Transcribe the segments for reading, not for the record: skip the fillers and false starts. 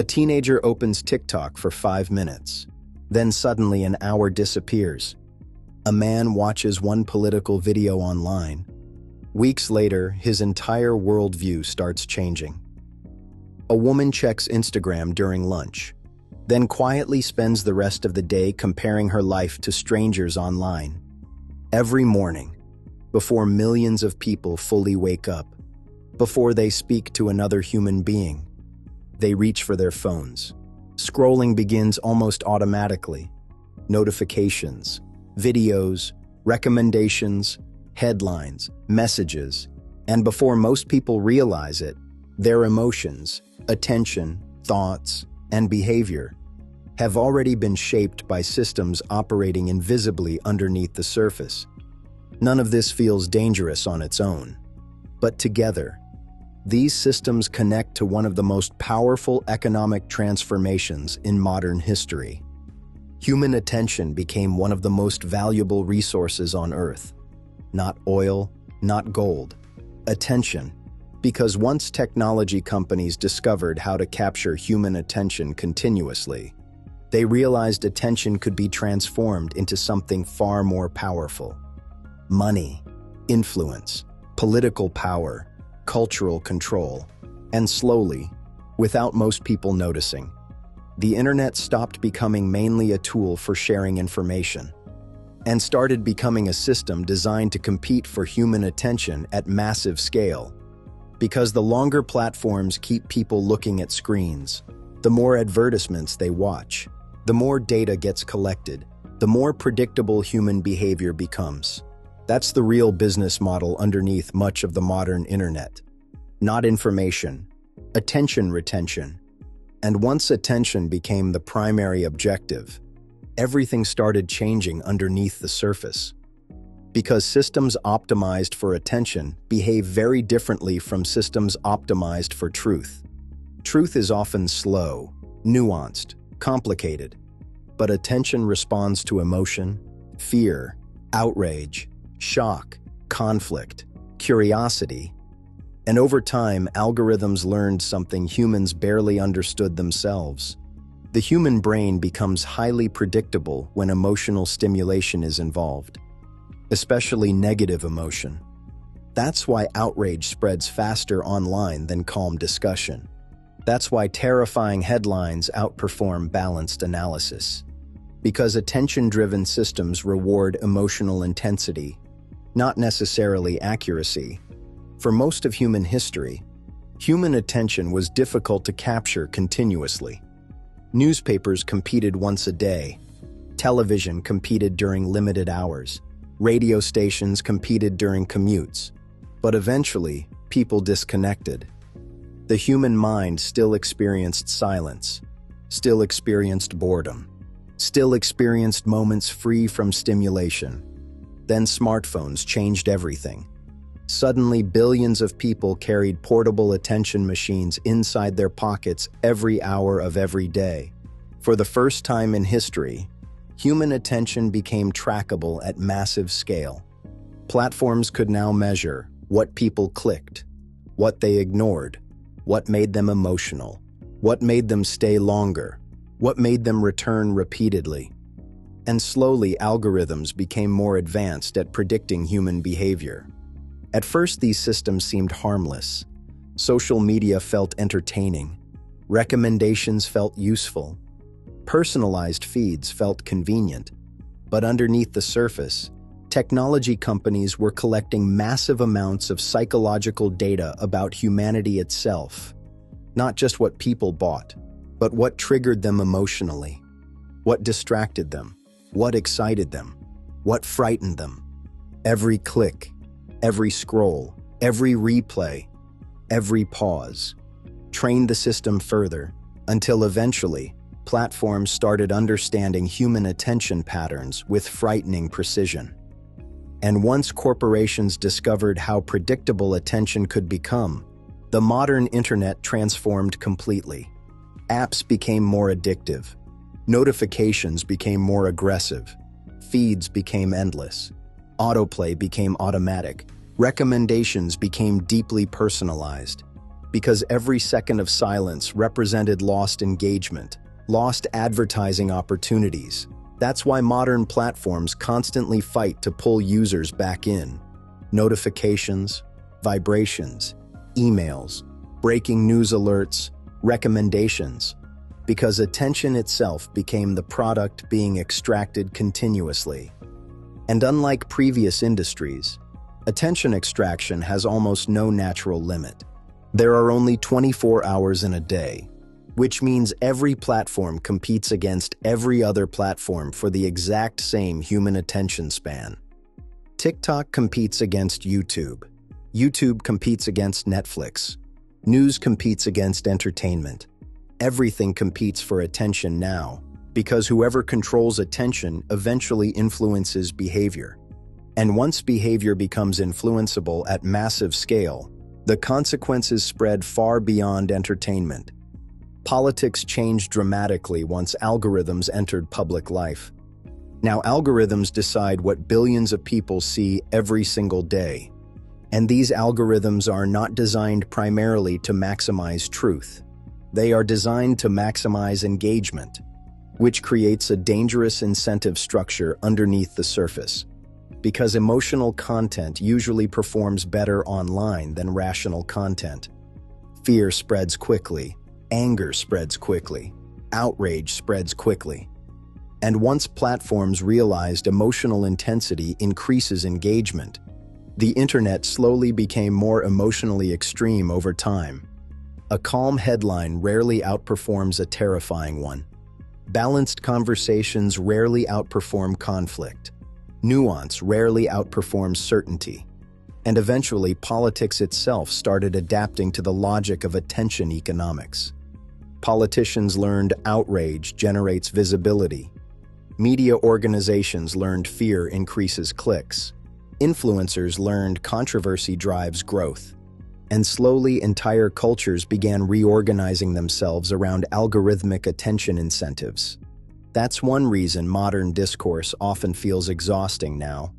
A teenager opens TikTok for 5 minutes. Then suddenly an hour disappears. A man watches one political video online. Weeks later, his entire worldview starts changing. A woman checks Instagram during lunch, then quietly spends the rest of the day comparing her life to strangers online. Every morning, before millions of people fully wake up, before they speak to another human being, they reach for their phones. Scrolling begins almost automatically. Notifications, videos, recommendations, headlines, messages, and before most people realize it, their emotions, attention, thoughts, and behavior have already been shaped by systems operating invisibly underneath the surface. None of this feels dangerous on its own, but together, these systems connect to one of the most powerful economic transformations in modern history. Human attention became one of the most valuable resources on Earth. Not oil, not gold. Attention. Because once technology companies discovered how to capture human attention continuously, they realized attention could be transformed into something far more powerful. Money, influence, political power, cultural control, and slowly, without most people noticing, the internet stopped becoming mainly a tool for sharing information and started becoming a system designed to compete for human attention at massive scale. Because the longer platforms keep people looking at screens, the more advertisements they watch, the more data gets collected, the more predictable human behavior becomes. That's the real business model underneath much of the modern internet. Not information, attention retention. And once attention became the primary objective, everything started changing underneath the surface. Because systems optimized for attention behave very differently from systems optimized for truth. Truth is often slow, nuanced, complicated, but attention responds to emotion, fear, outrage, shock, conflict, curiosity, and over time, algorithms learned something humans barely understood themselves. The human brain becomes highly predictable when emotional stimulation is involved, especially negative emotion. That's why outrage spreads faster online than calm discussion. That's why terrifying headlines outperform balanced analysis. Because attention-driven systems reward emotional intensity, not necessarily accuracy. For most of human history, human attention was difficult to capture continuously. Newspapers competed once a day. Television competed during limited hours. Radio stations competed during commutes. But eventually, people disconnected. The human mind still experienced silence, still experienced boredom, still experienced moments free from stimulation. Then smartphones changed everything. Suddenly, billions of people carried portable attention machines inside their pockets every hour of every day. For the first time in history, human attention became trackable at massive scale. Platforms could now measure what people clicked, what they ignored, what made them emotional, what made them stay longer, what made them return repeatedly. And slowly, algorithms became more advanced at predicting human behavior. At first, these systems seemed harmless. Social media felt entertaining. Recommendations felt useful. Personalized feeds felt convenient. But underneath the surface, technology companies were collecting massive amounts of psychological data about humanity itself. Not just what people bought, but what triggered them emotionally, what distracted them, what excited them, what frightened them. Every click, every scroll, every replay, every pause trained the system further until eventually platforms started understanding human attention patterns with frightening precision. And once corporations discovered how predictable attention could become, the modern internet transformed completely. Apps became more addictive. Notifications became more aggressive. Feeds became endless. Autoplay became automatic. Recommendations became deeply personalized. because every second of silence represented lost engagement, lost advertising opportunities. That's why modern platforms constantly fight to pull users back in. Notifications, vibrations, emails, breaking news alerts, recommendations, because attention itself became the product being extracted continuously. And unlike previous industries, attention extraction has almost no natural limit. There are only 24 hours in a day, which means every platform competes against every other platform for the exact same human attention span. TikTok competes against YouTube. YouTube competes against Netflix. News competes against entertainment. Everything competes for attention now, because whoever controls attention eventually influences behavior. And once behavior becomes influenceable at massive scale, the consequences spread far beyond entertainment. Politics changed dramatically once algorithms entered public life. Now algorithms decide what billions of people see every single day. And these algorithms are not designed primarily to maximize truth. They are designed to maximize engagement, which creates a dangerous incentive structure underneath the surface. Because emotional content usually performs better online than rational content. Fear spreads quickly, anger spreads quickly, outrage spreads quickly. And once platforms realized emotional intensity increases engagement, the internet slowly became more emotionally extreme over time. A calm headline rarely outperforms a terrifying one. Balanced conversations rarely outperform conflict. Nuance rarely outperforms certainty. And eventually, politics itself started adapting to the logic of attention economics. Politicians learned outrage generates visibility. Media organizations learned fear increases clicks. Influencers learned controversy drives growth. And slowly, entire cultures began reorganizing themselves around algorithmic attention incentives. That's one reason modern discourse often feels exhausting now.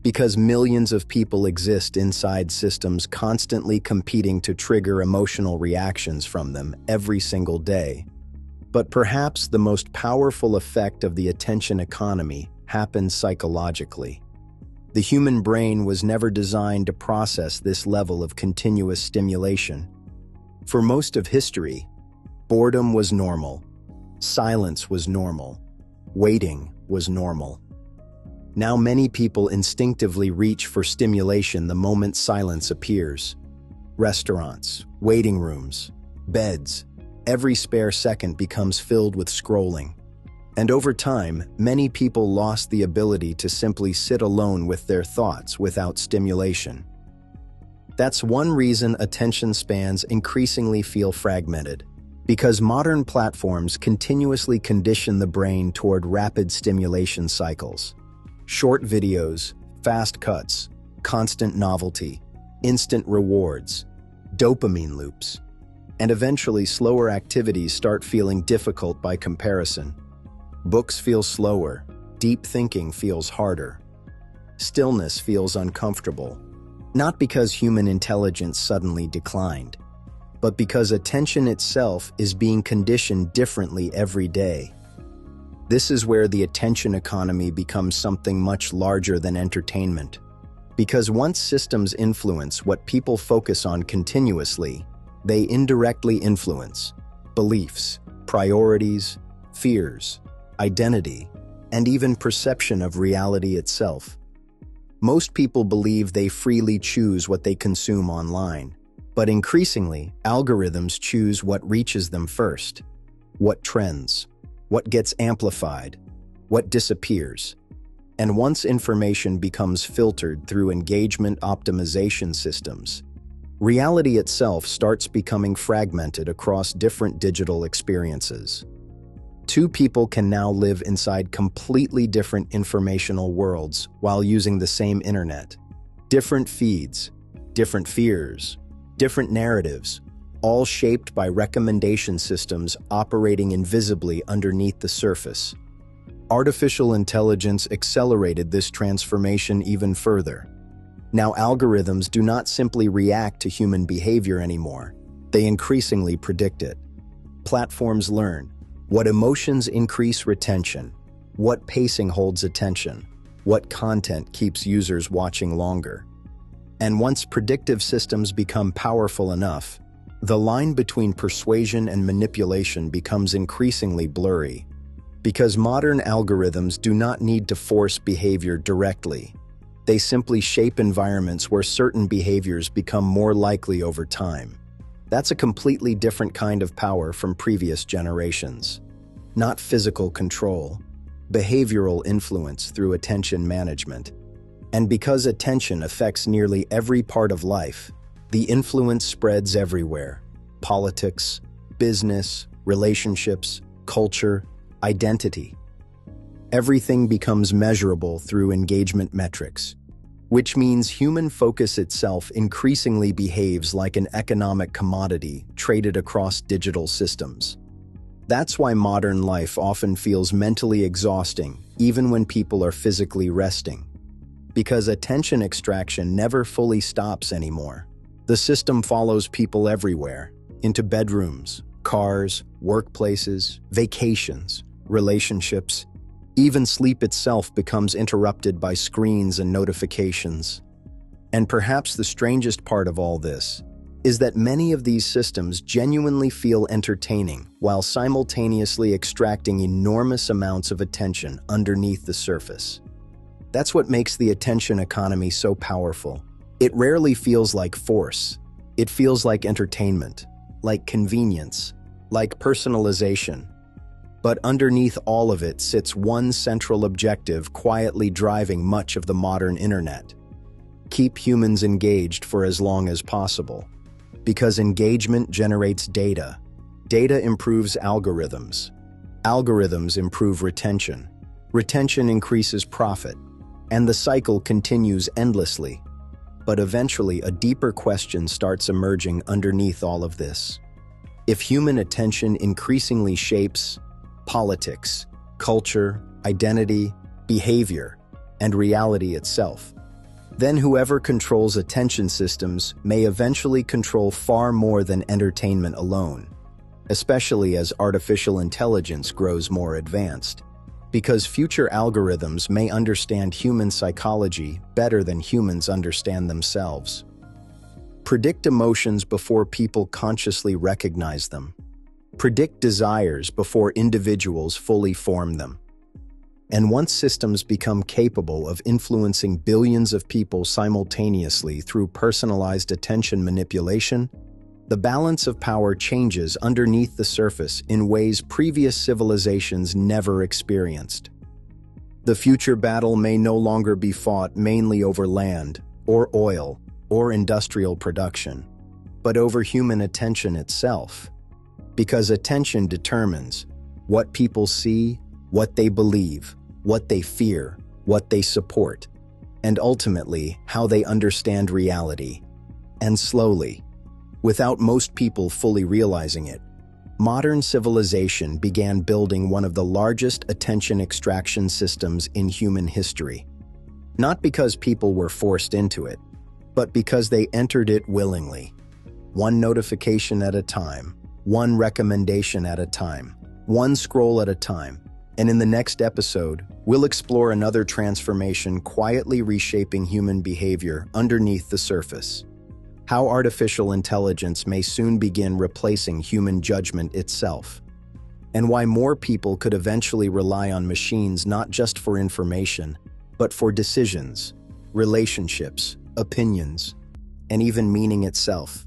Because millions of people exist inside systems constantly competing to trigger emotional reactions from them every single day. But perhaps the most powerful effect of the attention economy happens psychologically. The human brain was never designed to process this level of continuous stimulation. For most of history, boredom was normal, silence was normal, waiting was normal. Now many people instinctively reach for stimulation the moment silence appears. Restaurants, waiting rooms, beds, every spare second becomes filled with scrolling. And over time, many people lost the ability to simply sit alone with their thoughts without stimulation. That's one reason attention spans increasingly feel fragmented, because modern platforms continuously condition the brain toward rapid stimulation cycles. Short videos, fast cuts, constant novelty, instant rewards, dopamine loops, and eventually slower activities start feeling difficult by comparison. Books feel slower, deep thinking feels harder. Stillness feels uncomfortable, not because human intelligence suddenly declined, but because attention itself is being conditioned differently every day. This is where the attention economy becomes something much larger than entertainment. Because once systems influence what people focus on continuously, they indirectly influence beliefs, priorities, fears, identity, and even perception of reality itself. Most people believe they freely choose what they consume online, but increasingly, algorithms choose what reaches them first, what trends, what gets amplified, what disappears. And once information becomes filtered through engagement optimization systems, reality itself starts becoming fragmented across different digital experiences. Two people can now live inside completely different informational worlds while using the same internet. Different feeds, different fears, different narratives, all shaped by recommendation systems operating invisibly underneath the surface. Artificial intelligence accelerated this transformation even further. Now algorithms do not simply react to human behavior anymore. They increasingly predict it. Platforms learn what emotions increase retention, what pacing holds attention, what content keeps users watching longer. And once predictive systems become powerful enough, the line between persuasion and manipulation becomes increasingly blurry, because modern algorithms do not need to force behavior directly. They simply shape environments where certain behaviors become more likely over time. That's a completely different kind of power from previous generations. Not physical control, behavioral influence through attention management. And because attention affects nearly every part of life, the influence spreads everywhere. Politics, business, relationships, culture, identity. Everything becomes measurable through engagement metrics, which means human focus itself increasingly behaves like an economic commodity traded across digital systems. That's why modern life often feels mentally exhausting, even when people are physically resting. Because attention extraction never fully stops anymore. The system follows people everywhere, into bedrooms, cars, workplaces, vacations, relationships. Even sleep itself becomes interrupted by screens and notifications. And perhaps the strangest part of all this is that many of these systems genuinely feel entertaining while simultaneously extracting enormous amounts of attention underneath the surface. That's what makes the attention economy so powerful. It rarely feels like force. It feels like entertainment, like convenience, like personalization. But underneath all of it sits one central objective quietly driving much of the modern internet. Keep humans engaged for as long as possible. Because engagement generates data. Data improves algorithms. Algorithms improve retention. Retention increases profit. And the cycle continues endlessly. But eventually, a deeper question starts emerging underneath all of this. If human attention increasingly shapes politics, culture, identity, behavior, and reality itself, then whoever controls attention systems may eventually control far more than entertainment alone, especially as artificial intelligence grows more advanced. Because future algorithms may understand human psychology better than humans understand themselves. Predict emotions before people consciously recognize them. Predict desires before individuals fully form them. And once systems become capable of influencing billions of people simultaneously through personalized attention manipulation, the balance of power changes underneath the surface in ways previous civilizations never experienced. The future battle may no longer be fought mainly over land, or oil, or industrial production, but over human attention itself. Because attention determines what people see, what they believe, what they fear, what they support, and ultimately how they understand reality. And slowly, without most people fully realizing it, modern civilization began building one of the largest attention extraction systems in human history. Not because people were forced into it, but because they entered it willingly. One notification at a time, one recommendation at a time, one scroll at a time. And in the next episode, we'll explore another transformation quietly reshaping human behavior underneath the surface. How artificial intelligence may soon begin replacing human judgment itself. And why more people could eventually rely on machines not just for information, but for decisions, relationships, opinions, and even meaning itself.